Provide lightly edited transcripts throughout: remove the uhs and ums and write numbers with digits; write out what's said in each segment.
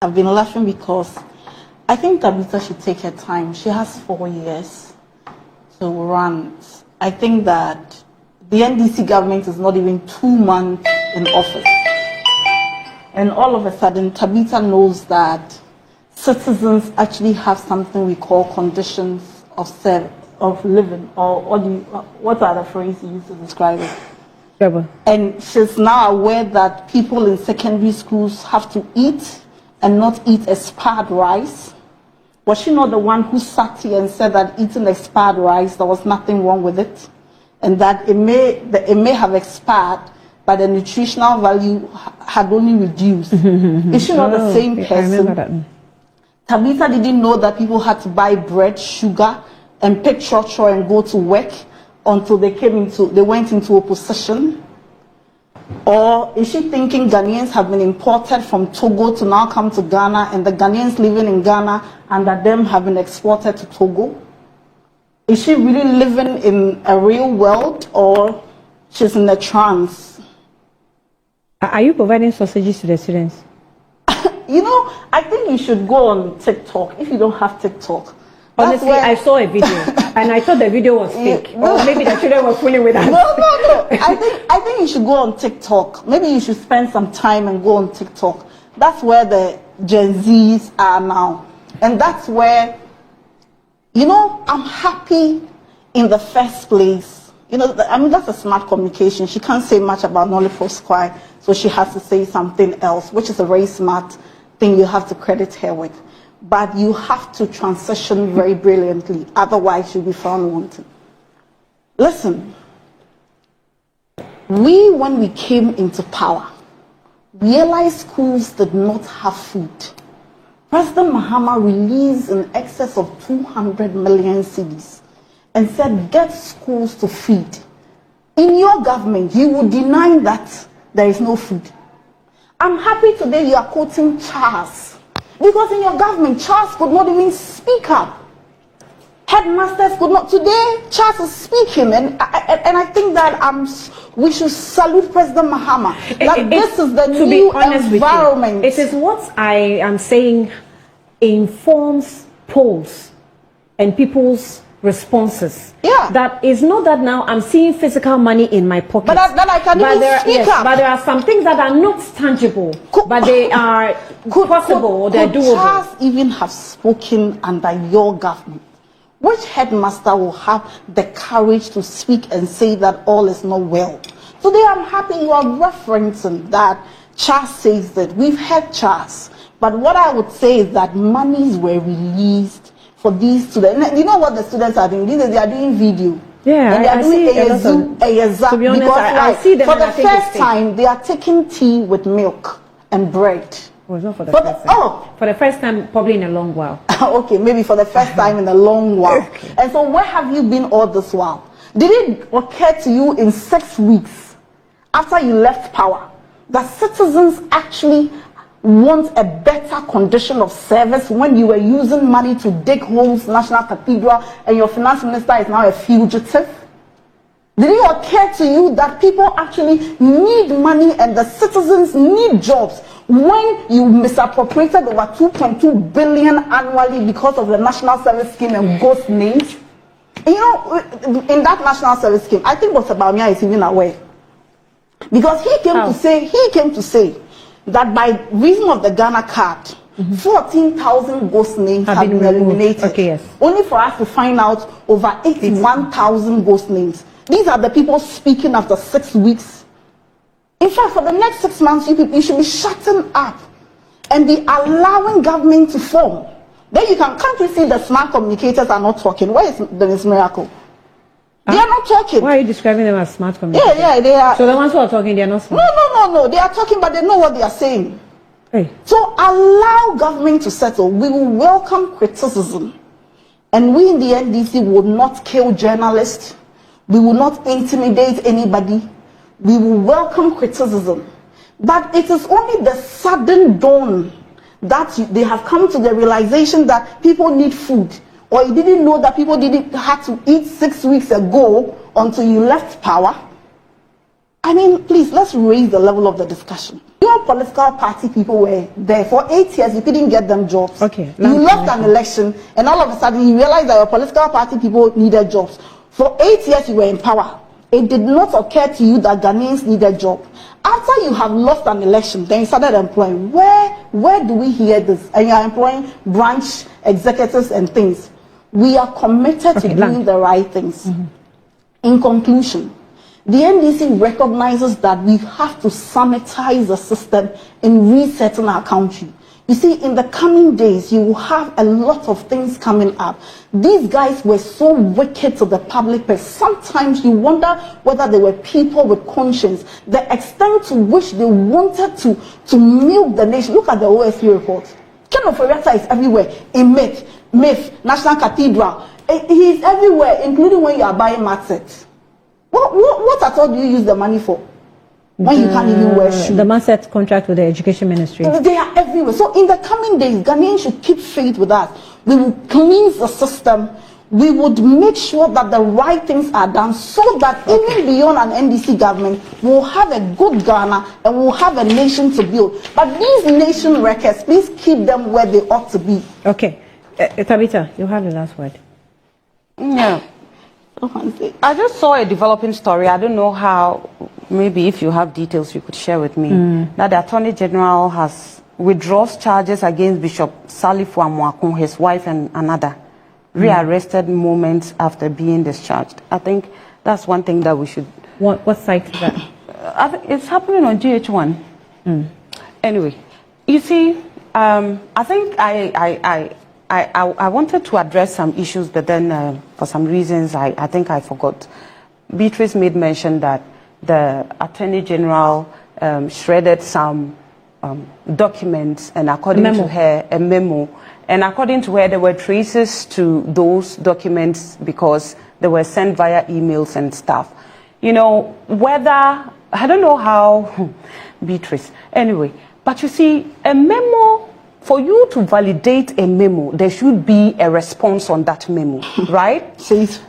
I've been laughing because I think Tabitha should take her time. She has 4 years to run. I think that the NDC government is not even 2 months in office. And all of a sudden, Tabitha knows that citizens actually have something we call conditions of living, or what are the phrases you use to describe it? Yeah, and she's now aware that people in secondary schools have to eat and not eat expired rice. Was she not the one who sat here and said that eating expired rice, there was nothing wrong with it? And that it may have expired, but the nutritional value had only reduced. Is she not the same person? I remember that. Tabitha didn't know that people had to buy bread, sugar, and pick trotro and go to work until they went into opposition. Or is she thinking Ghanaians have been imported from Togo to now come to Ghana, and the Ghanaians living in Ghana under them have been exported to Togo? Is she really living in a real world, or she's in a trance? Are you providing sausages to the students? You know, I think you should go on TikTok if you don't have TikTok. Honestly, I saw a video and I thought the video was fake. Or maybe the children were fooling with us. No. I think you should go on TikTok. Maybe you should spend some time and go on TikTok. That's where the Gen Zs are now. And that's where, you know, I'm happy in the first place. You know, I mean, that's a smart communication. She can't say much about Nolly Prosquire, so she has to say something else, which is a very smart thing you have to credit her with. But you have to transition very brilliantly, otherwise you'll be found wanting. Listen, when we came into power, realized schools did not have food. President Mahama released in excess of 200 million cedis and said, get schools to feed. In your government, you would deny that there is no food. I'm happy today you are quoting Charles. Because in your government, Charles could not even speak up. Headmasters could not. Today, Charles is speaking, and I think that we should salute President Mahama. This is the new environment. It is what I am saying informs polls and people's responses. Yeah. That is not that now I'm seeing physical money in my pocket. But that I can even speak up. But there are some things that are not tangible, but they are possible or they're doable. Could Charles even have spoken under your government? Which headmaster will have the courage to speak and say that all is not well? Today I'm happy you are referencing that Charles says that. We've heard Charles. But what I would say is that monies were released for these students. You know what the students are doing? They are doing video. Yeah, and they are doing to be honest, I see them for the first time, they are taking tea with milk and bread. Well, it's not for the first time. For the first time, probably in a long while. Okay, maybe for the first time in a long while. Okay. And so where have you been all this while? Did it occur to you in 6 weeks after you left power that citizens actually want a better condition of service when you were using money to dig holes, National Cathedral, and your finance minister is now a fugitive? Did it occur to you that people actually need money and the citizens need jobs when you misappropriated over 2.2 billion annually because of the National Service Scheme and ghost names? You know, in that National Service Scheme, I think Dr. Bawumia is even aware. Because he came to say that by reason of the Ghana card, 14,000 ghost names have been eliminated. Okay, yes. Only for us to find out over 81,000 ghost names. These are the people speaking after 6 weeks. In fact, for the next 6 months, you should be shutting up and be allowing government to form. Then can't you see the smart communicators are not talking? Where is the Miss Miracle? They are not talking. Why are you describing them as smart communicators? Yeah, they are. So the ones who are talking, they are not smart? No. They are talking, but they know what they are saying. Hey. So allow government to settle. We will welcome criticism. And we in the NDC will not kill journalists. We will not intimidate anybody. We will welcome criticism. But it is only the sudden dawn that they have come to the realization that people need food. Or you didn't know that people didn't have to eat 6 weeks ago until you left power. I mean, please, let's raise the level of the discussion. Your political party people were there for 8 years. You couldn't get them jobs. Okay. You lost an election, and all of a sudden you realize that your political party people needed jobs. For 8 years you were in power. It did not occur to you that Ghanaians needed jobs. After you have lost an election, then you started employing. Where do we hear this? And you are employing branch executives and things. We are committed to doing the right things. In conclusion, the NDC recognizes that we have to sanitize the system in resetting our country. You see, in the coming days, you will have a lot of things coming up. These guys were so wicked to the public, but sometimes you wonder whether they were people with conscience. The extent to which they wanted to milk the nation. Look at the OSU report. Ken of Erecta is everywhere. In MIF, National Cathedral. He is everywhere, including when you are buying matsets. What at all do you use the money for? When you can't even wear shoes. The Mindset contract with the Education Ministry. They are everywhere. So in the coming days, Ghanaians should keep faith with us. We will cleanse the system. We would make sure that the right things are done so that even beyond an NDC government, we'll have a good Ghana and we'll have a nation to build. But these nation records, please keep them where they ought to be. Okay. Tabitha, you have the last word. Yeah. I just saw a developing story. I don't know how, maybe if you have details you could share with me, that the Attorney General has withdraws charges against Bishop Salifu Amoakun, his wife and another, rearrested moments after being discharged. I think that's one thing that we should... What site is that? I think it's happening on GH1. Anyway, you see, I think I wanted to address some issues, but then for some reasons I think I forgot. Beatrice made mention that the Attorney General shredded some documents, and according to her, a memo, and according to her, there were traces to those documents because they were sent via emails and stuff. You know, whether, I don't know how, Beatrice, anyway, but you see, a memo, for you to validate a memo, there should be a response on that memo, right?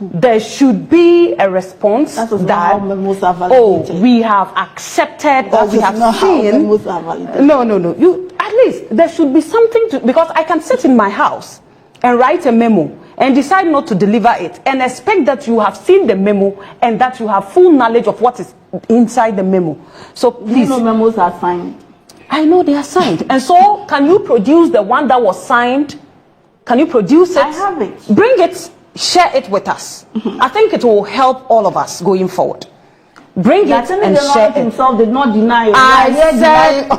There should be a response that how memos are validated. Oh, we have accepted or we have not seen. How memos are validated. No. You at least there should be something to, because I can sit in my house and write a memo and decide not to deliver it and expect that you have seen the memo and that you have full knowledge of what is inside the memo. So please. You know memos are signed. I know they are signed. And so, can you produce the one that was signed? Can you produce it? I have it. Bring it, share it with us. I think it will help all of us going forward. Bring it and share it. Himself did not deny it. I said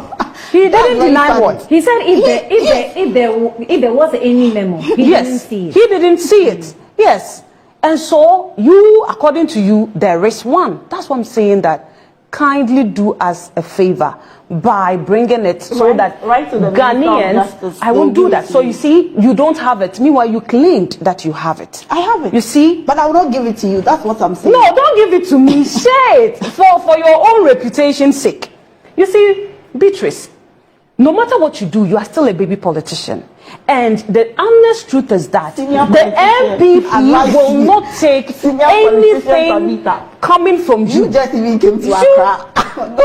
he didn't deny what? He said if there was any memo, he didn't see it. He didn't see it. Yes. And so, you, according to you, there is one. That's what I'm saying, that kindly do us a favor by bringing it so that to the Ghanaians, I won't do that. So you see, you don't have it. Meanwhile, you claimed that you have it. I have it. You see? But I will not give it to you. That's what I'm saying. No, don't give it to me. Share it for your own reputation's sake. You see, Beatrice, no matter what you do, you are still a baby politician. And the honest truth is that the MPP will not take anything coming from you. You just even came to Accra.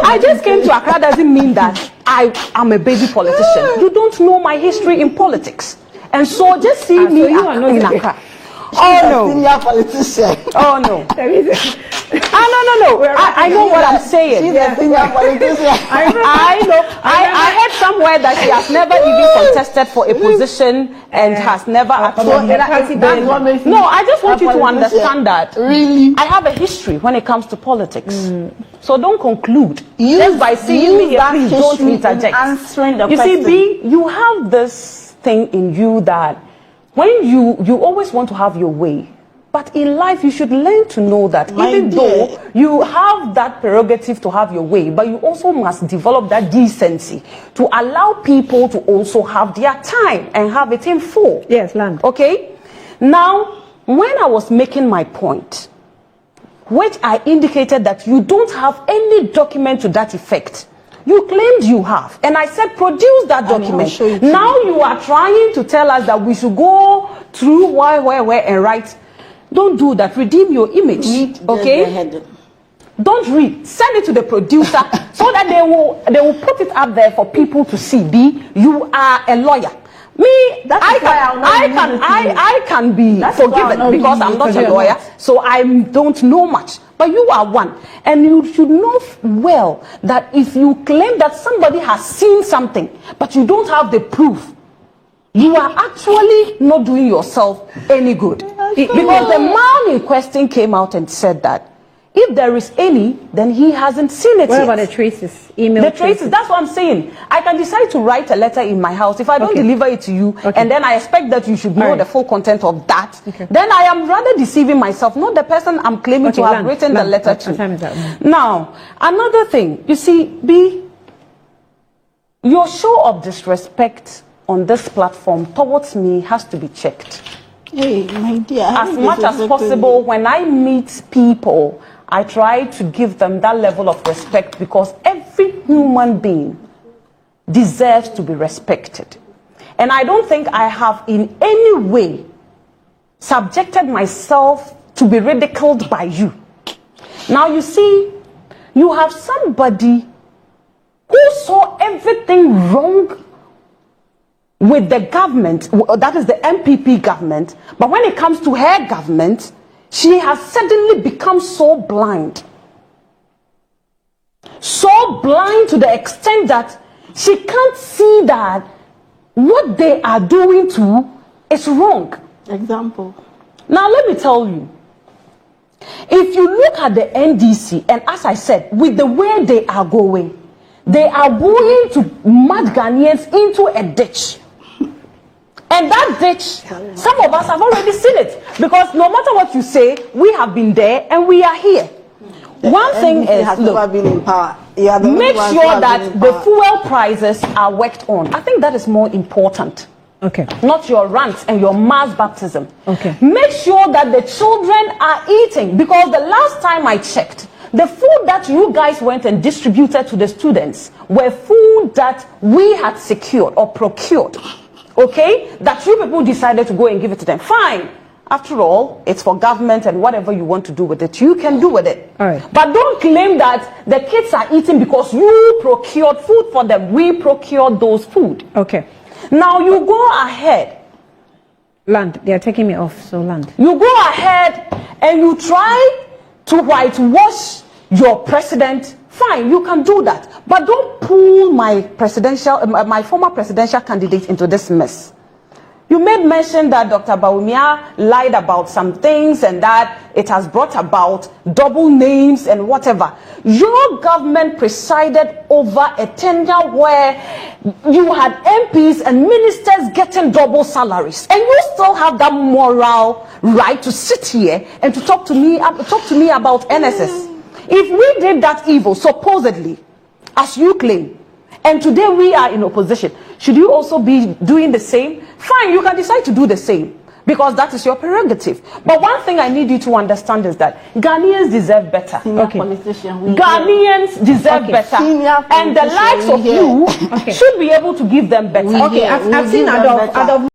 I just came to Accra doesn't mean that I am a baby politician. You don't know my history in politics. And so just see me in Accra. Oh no. Senior politician. Oh no. No. I know what I'm saying. She's a senior politician. I know. I heard somewhere that she has never even contested for a position and has never actually. No, I just want you to understand that. Really? I have a history when it comes to politics. So don't conclude. Just by seeing me here, please don't interject. Answering the you question. See, B, you have this thing in you that when you always want to have your way. But in life, you should learn to know that even though you have that prerogative to have your way, but you also must develop that decency to allow people to also have their time and have it in full. Yes, land. Okay? Now, when I was making my point, which I indicated that you don't have any document to that effect, you claimed you have. And I said, produce that document. Now you are trying to tell us that we should go through where, and write. Don't do that. Redeem your image. Okay? Don't read. Send it to the producer so that they will put it up there for people to see. B, you are a lawyer. Me, I can be forgiven because I'm not a lawyer, so I don't know much. But you are one, and you should know well that if you claim that somebody has seen something, but you don't have the proof, you are actually not doing yourself any good. Because the man in question came out and said that if there is any, then he hasn't seen it yet. What about the traces? Email the traces, that's what I'm saying. I can decide to write a letter in my house. If I don't deliver it to you, and then I expect that you should know the full content of that, then I am rather deceiving myself, not the person I'm claiming to have written the letter to. Now, another thing, you see, B, your show of disrespect on this platform towards me has to be checked. Hey, my dear. As much as possible, when I meet people, I try to give them that level of respect because every human being deserves to be respected. And I don't think I have in any way subjected myself to be ridiculed by you. Now you see, you have somebody who saw everything wrong with the government, that is the MPP government, but when it comes to her government, she has suddenly become so blind. So blind to the extent that she can't see that what they are doing to is wrong. Example. Now let me tell you, if you look at the NDC, and as I said, with the way they are going to mud Ghanaians into a ditch. And that ditch, some of us have already seen it. Because no matter what you say, we have been there and we are here. One thing is, look, been in power. Make sure that the fuel prices are worked on. I think that is more important. Okay. Not your rants and your mass baptism. Okay. Make sure that the children are eating. Because the last time I checked, the food that you guys went and distributed to the students were food that we had secured or procured. Okay, that you people decided to go and give it to them. Fine. After all, it's for government, and whatever you want to do with it, you can do with it. All right. But don't claim that the kids are eating because you procured food for them. We procured those food. Okay. Now you go ahead. Land. They are taking me off, so land. You go ahead and you try to whitewash your president. Fine, you can do that. But don't pull my former presidential candidate into this mess. You made mention that Dr. Bawumia lied about some things and that it has brought about double names and whatever. Your government presided over a tenure where you had MPs and ministers getting double salaries. And you still have that moral right to sit here and to talk to me about NSS. If we did that evil, supposedly, as you claim, and today we are in opposition, should you also be doing the same? Fine, you can decide to do the same, because that is your prerogative. But one thing I need you to understand is that Ghanaians deserve better. Ghanaians deserve better. And the likes of you should be able to give them better. Okay, I've seen Adolf